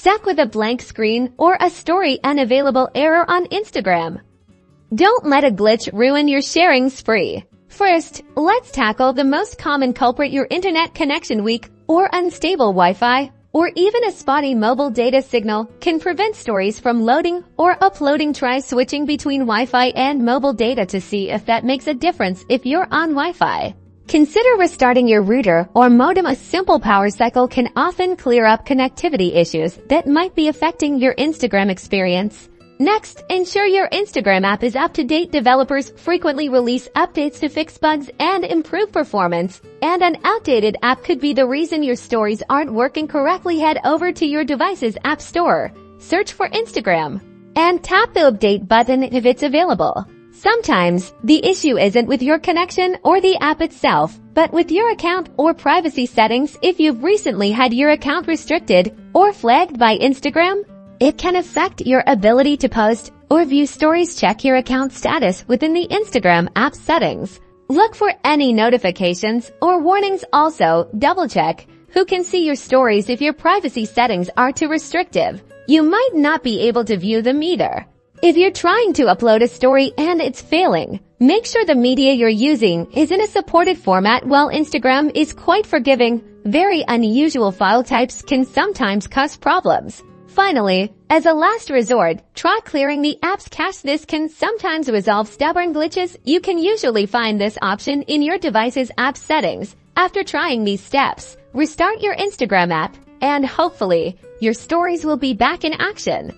Stuck with a blank screen or a story unavailable error on Instagram? Don't let a glitch ruin your sharing spree. First, let's tackle the most common culprit: your internet connection. Weak or unstable Wi-Fi, or even a spotty mobile data signal, can prevent stories from loading or uploading. Try switching between Wi-Fi and mobile data to see if that makes a difference. If you're on Wi-Fi, consider restarting your router or modem. A simple power cycle can often clear up connectivity issues that might be affecting your Instagram experience. Next, ensure your Instagram app is up to date. Developers frequently release updates to fix bugs and improve performance, and an outdated app could be the reason your stories aren't working correctly. Head over to your device's app store, search for Instagram, and tap the update button if it's available. Sometimes, the issue isn't with your connection or the app itself, but with your account or privacy settings. If you've recently had your account restricted or flagged by Instagram, it can affect your ability to post or view stories. Check your account status within the Instagram app settings. Look for any notifications or warnings. Also, double-check who can see your stories. If your privacy settings are too restrictive, you might not be able to view them either. If you're trying to upload a story and it's failing, make sure the media you're using is in a supported format. While Instagram is quite forgiving, very unusual file types can sometimes cause problems. Finally, as a last resort, try clearing the app's cache. This can sometimes resolve stubborn glitches. You can usually find this option in your device's app settings. After trying these steps, restart your Instagram app, and hopefully, your stories will be back in action.